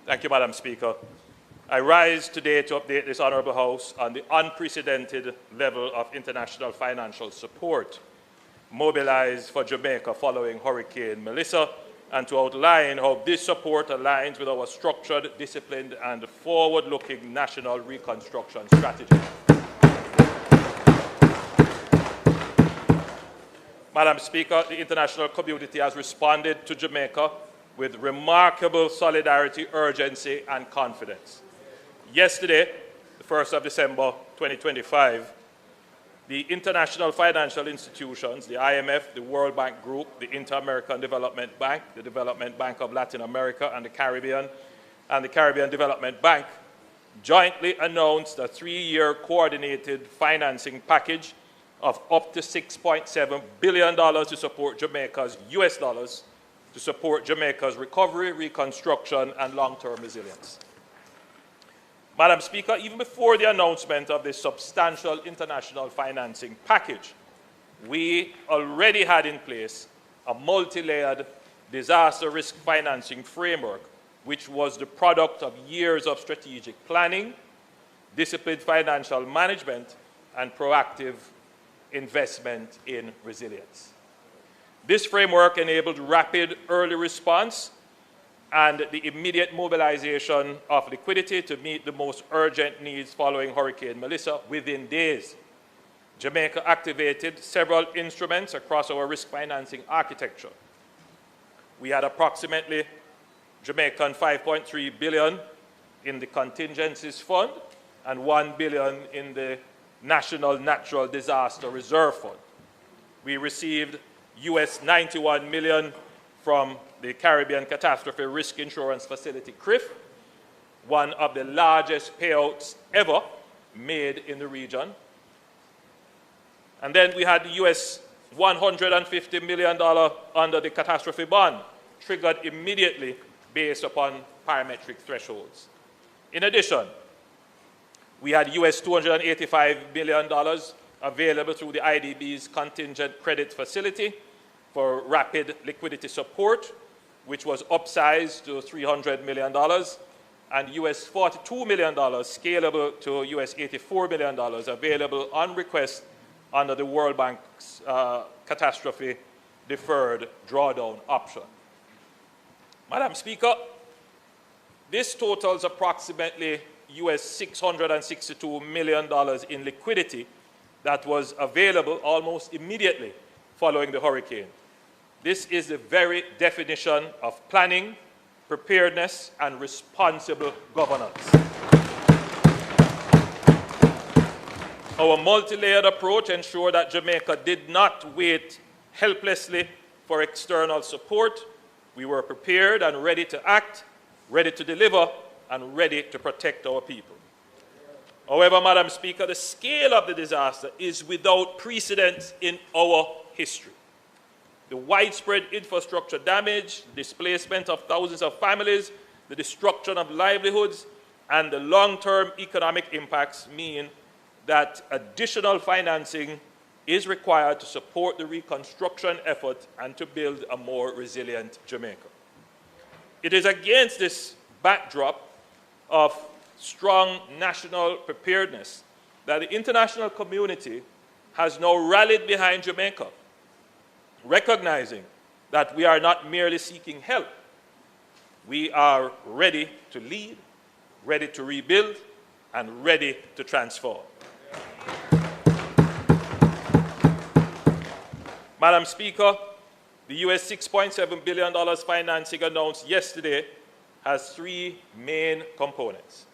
Thank you, Madam Speaker. I rise today to update this Honourable House on the unprecedented level of international financial support mobilized for Jamaica following Hurricane Melissa, and to outline how this support aligns with our structured, disciplined and forward-looking national reconstruction strategy. Madam Speaker, the international community has responded to Jamaica with remarkable solidarity, urgency and confidence. Yesterday, the 1st of December 2025, the international financial institutions, the IMF, the World Bank Group, the Inter-American Development Bank, the Development Bank of Latin America and the Caribbean Development Bank, jointly announced a 3-year coordinated financing package of up to $6.7 billion to support Jamaica's US dollars, to support Jamaica's recovery, reconstruction and long-term resilience. Madam Speaker, even before the announcement of this substantial international financing package, we already had in place a multi-layered disaster risk financing framework, which was the product of years of strategic planning, disciplined financial management, and proactive investment in resilience. This framework enabled rapid early response and the immediate mobilization of liquidity to meet the most urgent needs following Hurricane Melissa within days. Jamaica activated several instruments across our risk financing architecture. We had approximately Jamaican $5.3 billion in the contingencies fund and $1 billion in the National Natural Disaster Reserve Fund. We received US $91 million from the Caribbean Catastrophe Risk Insurance Facility, CRIF, one of the largest payouts ever made in the region. And then we had the US $150 million under the catastrophe bond, triggered immediately based upon parametric thresholds. In addition, we had US $285 million available through the IDB's contingent credit facility for rapid liquidity support, which was upsized to $300 million, and US $42 million scalable to US $84 million available on request under the World Bank's catastrophe deferred drawdown option. Madam Speaker, this totals approximately US $662 million in liquidity that was available almost immediately following the hurricane. This is the very definition of planning, preparedness, and responsible governance. Our multi-layered approach ensured that Jamaica did not wait helplessly for external support. We were prepared and ready to act, ready to deliver, and ready to protect our people. However, Madam Speaker, the scale of the disaster is without precedent in our history. The widespread infrastructure damage, the displacement of thousands of families, the destruction of livelihoods, and the long-term economic impacts mean that additional financing is required to support the reconstruction effort and to build a more resilient Jamaica. It is against this backdrop of strong national preparedness that the international community has now rallied behind Jamaica, recognizing that we are not merely seeking help. We are ready to lead, ready to rebuild, and ready to transform. Madam Speaker, the US $6.7 billion financing announced yesterday has 3 main components.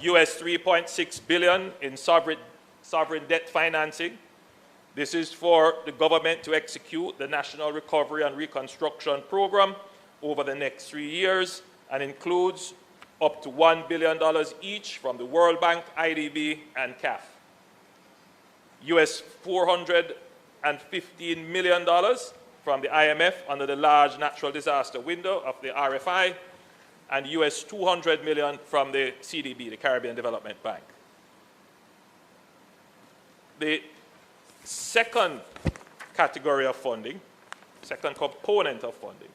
US $3.6 billion in sovereign debt financing. This is for the government to execute the National Recovery and Reconstruction Program over the next 3 years and includes up to $1 billion each from the World Bank, IDB, and CAF. US $415 million from the IMF under the large natural disaster window of the RFI, and US $200 million from the CDB, the Caribbean Development Bank. The second category of funding, second component of funding,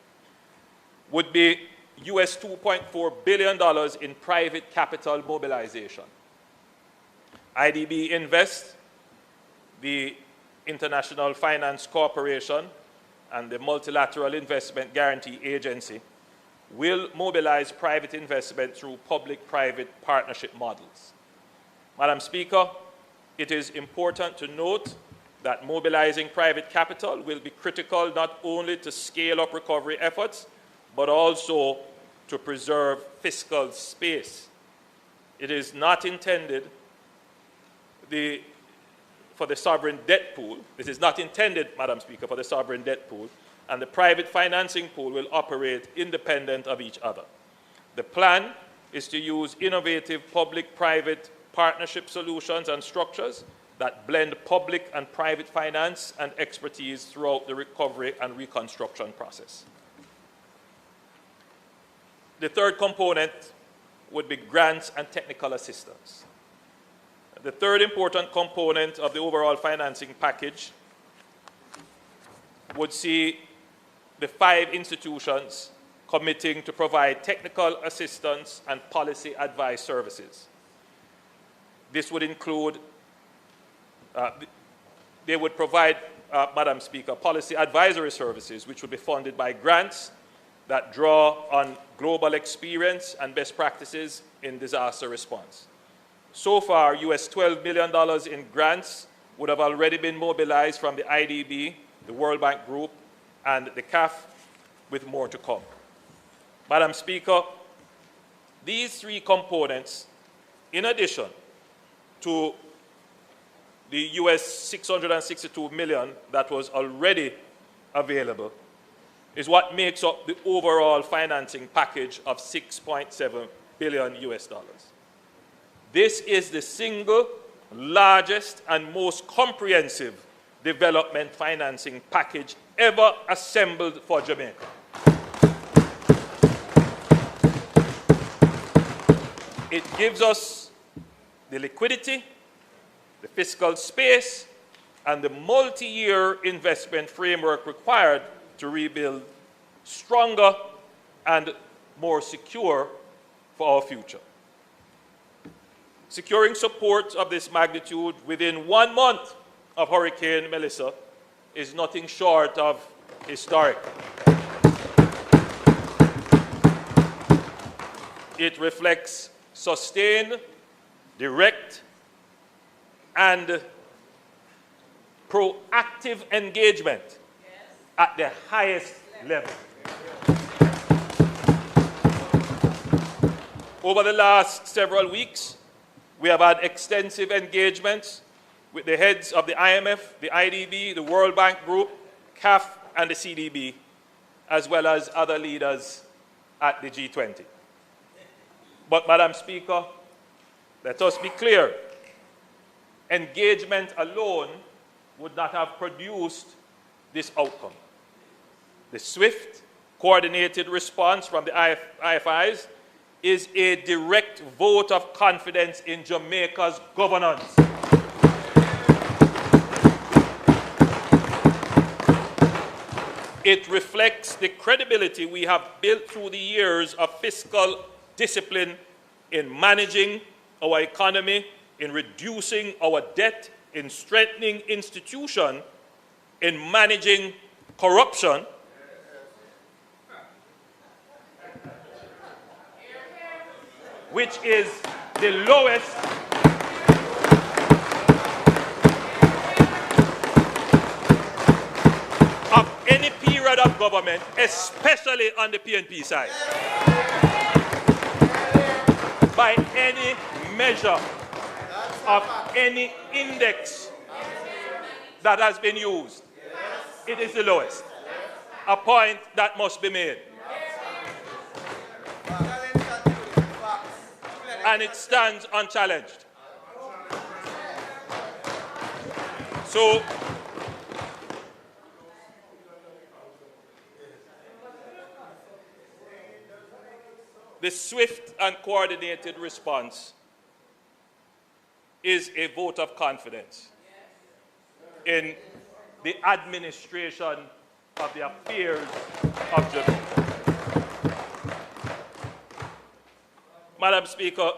would be US $2.4 billion in private capital mobilization. IDB Invest, the International Finance Corporation, and the Multilateral Investment Guarantee Agency will mobilize private investment through public-private partnership models. Madam Speaker, it is important to note that mobilizing private capital will be critical not only to scale up recovery efforts, but also to preserve fiscal space. It is not intended for the sovereign debt pool. This is not intended, Madam Speaker, for the sovereign debt pool, and the private financing pool will operate independent of each other. The plan is to use innovative public-private partnership solutions and structures that blend public and private finance and expertise throughout the recovery and reconstruction process. The third component would be grants and technical assistance. The third important component of the overall financing package would see the 5 institutions committing to provide technical assistance and policy advice services. This would include, they would provide, Madam Speaker, policy advisory services, which would be funded by grants that draw on global experience and best practices in disaster response. So far, US $12 million in grants would have already been mobilized from the IDB, the World Bank Group, and the CAF, with more to come. Madam Speaker, these 3 components, in addition to the US $662 million that was already available, is what makes up the overall financing package of $6.7 billion US. This is the single largest and most comprehensive development financing package ever assembled for Jamaica. It gives us the liquidity, the fiscal space, and the multi-year investment framework required to rebuild stronger and more secure for our future. Securing support of this magnitude within 1 month of Hurricane Melissa is nothing short of historic. It reflects sustained, direct, and proactive engagement at the highest level. Over the last several weeks, we have had extensive engagements with the heads of the IMF, the IDB, the World Bank Group, CAF, and the CDB, as well as other leaders at the G20. But, Madam Speaker, let us be clear. Engagement alone would not have produced this outcome. The swift, coordinated response from the IFIs is a direct vote of confidence in Jamaica's governance. It reflects the credibility we have built through the years of fiscal discipline in managing our economy, in reducing our debt, in strengthening institutions, in managing corruption, which is the lowest of any period of government, especially on the PNP side. By any measure of any index that has been used, it is the lowest. A point that must be made. And it stands unchallenged. So, the swift and coordinated response is a vote of confidence in the administration of the affairs of Jamaica. Madam Speaker,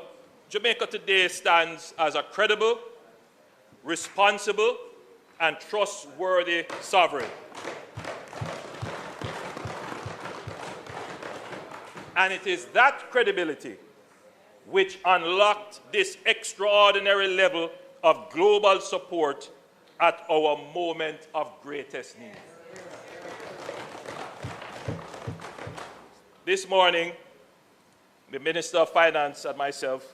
Jamaica today stands as a credible, responsible, and trustworthy sovereign. And it is that credibility which unlocked this extraordinary level of global support at our moment of greatest need. This morning, the Minister of Finance and myself,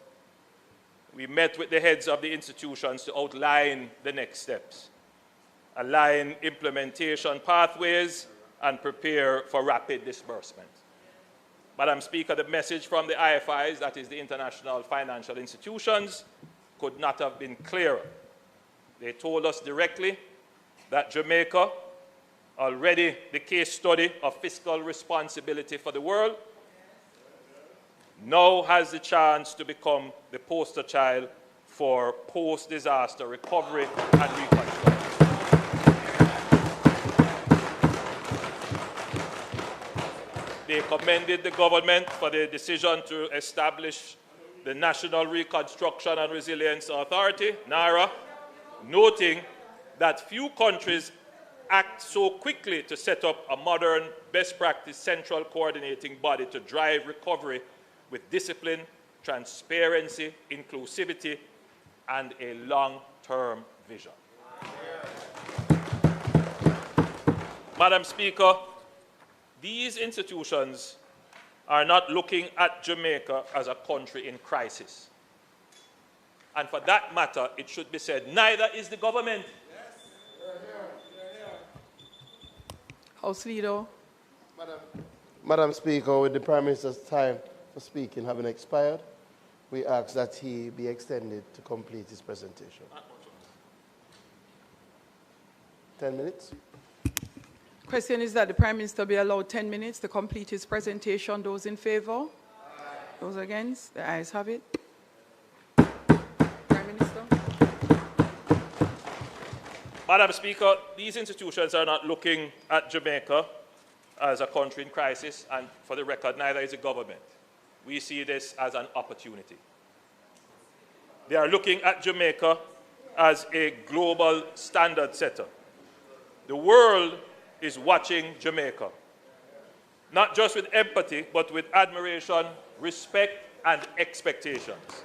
we met with the heads of the institutions to outline the next steps, align implementation pathways, and prepare for rapid disbursement. Madam Speaker, the message from the IFIs, that is the international financial institutions, could not have been clearer. They told us directly that Jamaica, already the case study of fiscal responsibility for the world, now has the chance to become the poster child for post-disaster recovery and reconstruction. They commended the government for the decision to establish the National Reconstruction and Resilience Authority, NARA, noting that few countries act so quickly to set up a modern, best practice central coordinating body to drive recovery with discipline, transparency, inclusivity, and a long-term vision. Madam Speaker, these institutions are not looking at Jamaica as a country in crisis. And for that matter, it should be said, neither is the government. House Leader. Madam Speaker, with the Prime Minister's time for speaking having expired, we ask that he be extended to complete his presentation. 10 minutes. Question is that the Prime Minister be allowed 10 minutes to complete his presentation. Those in favour? Aye. Those against? The ayes have it. Prime Minister. Madam Speaker, these institutions are not looking at Jamaica as a country in crisis, and for the record, neither is the government. We see this as an opportunity. They are looking at Jamaica as a global standard setter. The world is watching Jamaica, not just with empathy, but with admiration, respect, and expectations.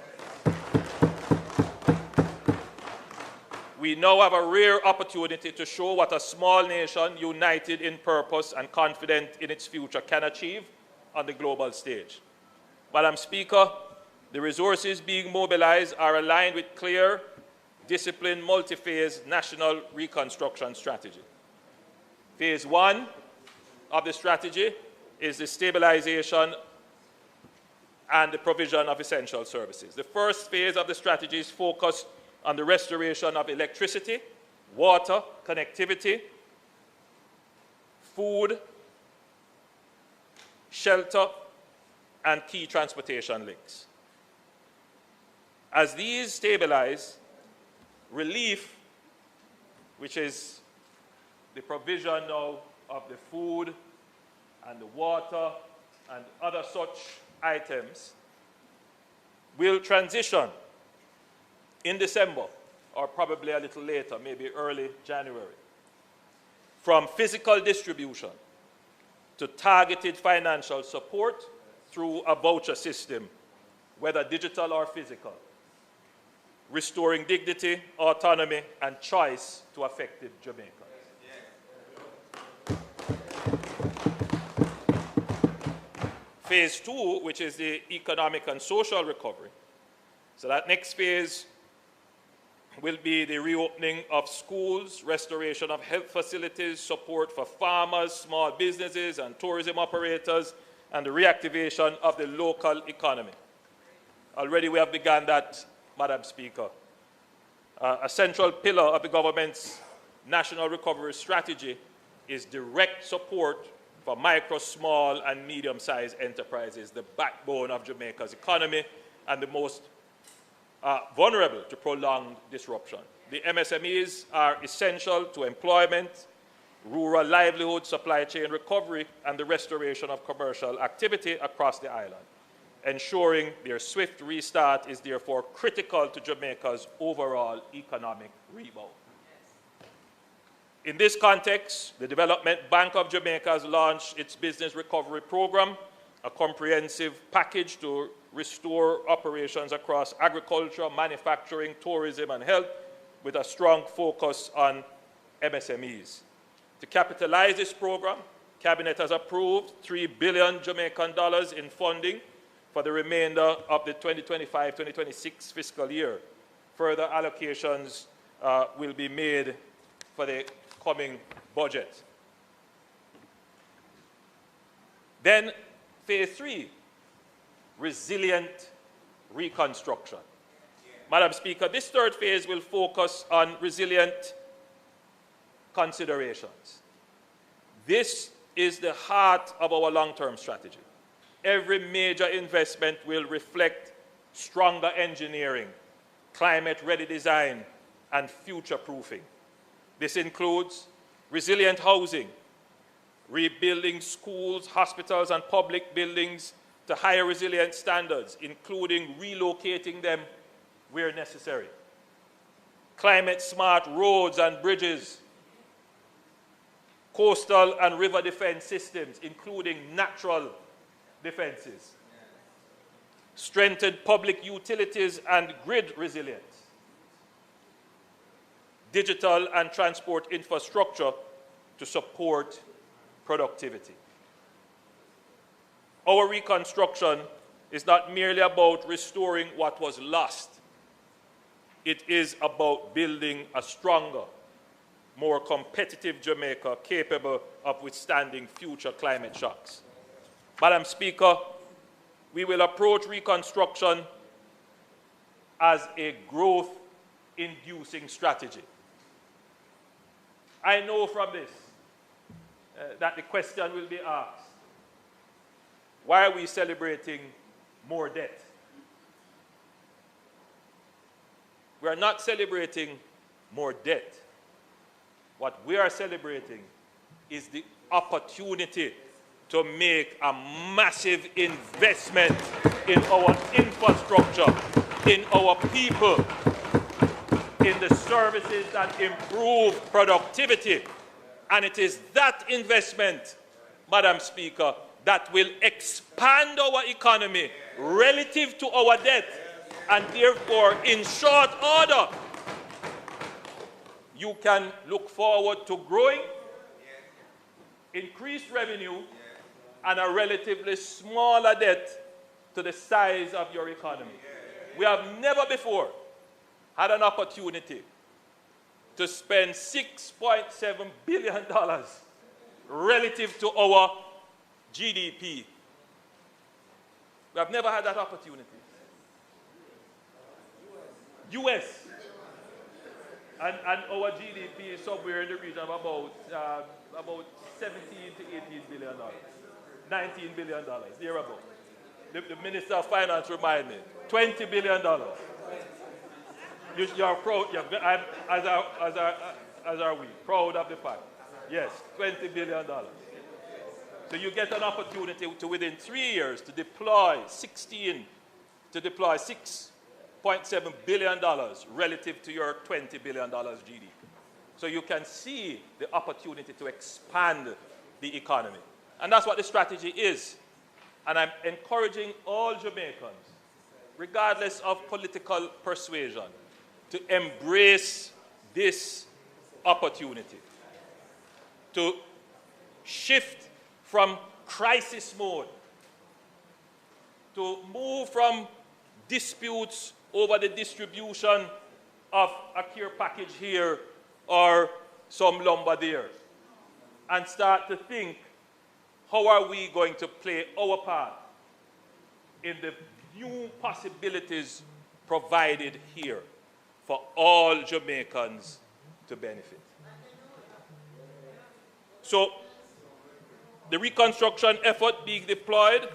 We now have a rare opportunity to show what a small nation, united in purpose and confident in its future, can achieve on the global stage. Madam Speaker, the resources being mobilized are aligned with clear, disciplined, multi-phase national reconstruction strategy. Phase one of the strategy is the stabilization and the provision of essential services. The first phase of the strategy is focused on the restoration of electricity, water, connectivity, food, shelter, and key transportation links. As these stabilize, relief, which is the provision now of the food and the water and other such items, will transition in December, or probably a little later, maybe early January, from physical distribution to targeted financial support through a voucher system, whether digital or physical, restoring dignity, autonomy, and choice to affected Jamaicans. Phase two, which is the economic and social recovery. So that next phase will be the reopening of schools, restoration of health facilities, support for farmers, small businesses, and tourism operators, and the reactivation of the local economy. Already we have begun that, Madam Speaker. A central pillar of the government's national recovery strategy is direct support for micro, small, and medium-sized enterprises, the backbone of Jamaica's economy and the most vulnerable to prolonged disruption. The MSMEs are essential to employment, rural livelihood, supply chain recovery, and the restoration of commercial activity across the island. Ensuring their swift restart is therefore critical to Jamaica's overall economic rebound. In this context, the Development Bank of Jamaica has launched its Business Recovery Program, a comprehensive package to restore operations across agriculture, manufacturing, tourism, and health, with a strong focus on MSMEs. To capitalize this program, Cabinet has approved $3 billion Jamaican dollars in funding for the remainder of the 2025-2026 fiscal year. Further allocations will be made for the coming budget. Then, phase 3, resilient reconstruction. Madam Speaker, this third phase will focus on resilient considerations. This is the heart of our long-term strategy. Every major investment will reflect stronger engineering, climate-ready design, and future-proofing. This includes resilient housing, rebuilding schools, hospitals, and public buildings to higher resilient standards, including relocating them where necessary. Climate-smart roads and bridges, coastal and river defense systems, including natural defenses. Strengthened public utilities and grid resilience. Digital and transport infrastructure to support productivity. Our reconstruction is not merely about restoring what was lost. It is about building a stronger, more competitive Jamaica capable of withstanding future climate shocks. Madam Speaker, we will approach reconstruction as a growth-inducing strategy. I know from this that the question will be asked, why are we celebrating more debt? We are not celebrating more debt. What we are celebrating is the opportunity to make a massive investment in our infrastructure, in our people, in the services that improve productivity. And it is that investment, Madam Speaker, that will expand our economy relative to our debt, and therefore, in short order, you can look forward to growing, increased revenue, and a relatively smaller debt to the size of your economy. We have never before had an opportunity to spend $6.7 billion relative to our GDP. We have never had that opportunity. US. And our GDP is somewhere in the region of about 17 to 18 billion dollars, $19 billion, thereabout. The Minister of Finance reminded me, $20 billion. You're proud, as are we, proud of the fact. Yes, $20 billion. So you get an opportunity to, within 3 years, to deploy $6.7 billion relative to your $20 billion GDP. So you can see the opportunity to expand the economy. And that's what the strategy is. And I'm encouraging all Jamaicans, regardless of political persuasion, to embrace this opportunity, to shift from crisis mode, to move from disputes over the distribution of a care package here or some lumber there, and start to think, how are we going to play our part in the new possibilities provided here for all Jamaicans to benefit? So, the reconstruction effort being deployed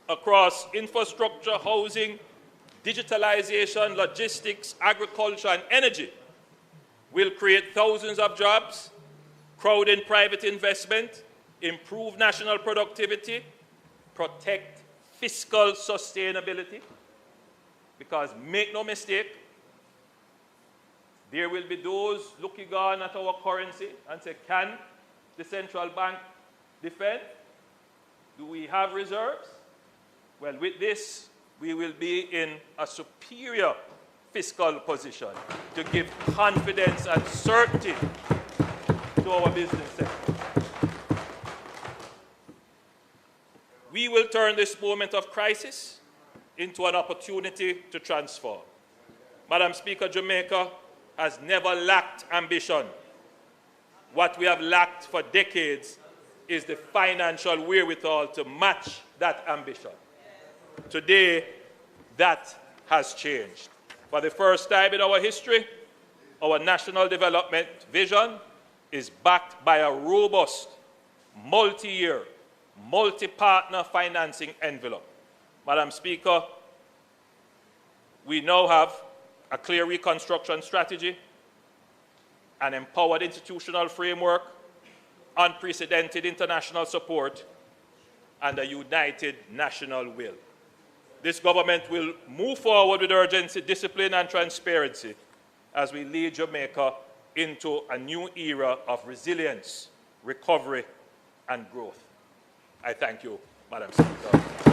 across infrastructure, housing, digitalization, logistics, agriculture, and energy will create thousands of jobs, crowd in private investment, improve national productivity, protect fiscal sustainability, because make no mistake, there will be those looking on at our currency and say, can the central bank defend? Do we have reserves? Well, with this, we will be in a superior fiscal position to give confidence and certainty to our business sector. We will turn this moment of crisis into an opportunity to transform. Madam Speaker, Jamaica has never lacked ambition. What we have lacked for decades is the financial wherewithal to match that ambition. Today, that has changed. For the first time in our history, our national development vision is backed by a robust, multi-year, multi-partner financing envelope. Madam Speaker, we now have a clear reconstruction strategy, an empowered institutional framework, unprecedented international support, and a united national will. This government will move forward with urgency, discipline, and transparency as we lead Jamaica into a new era of resilience, recovery, and growth. I thank you, Madam Speaker.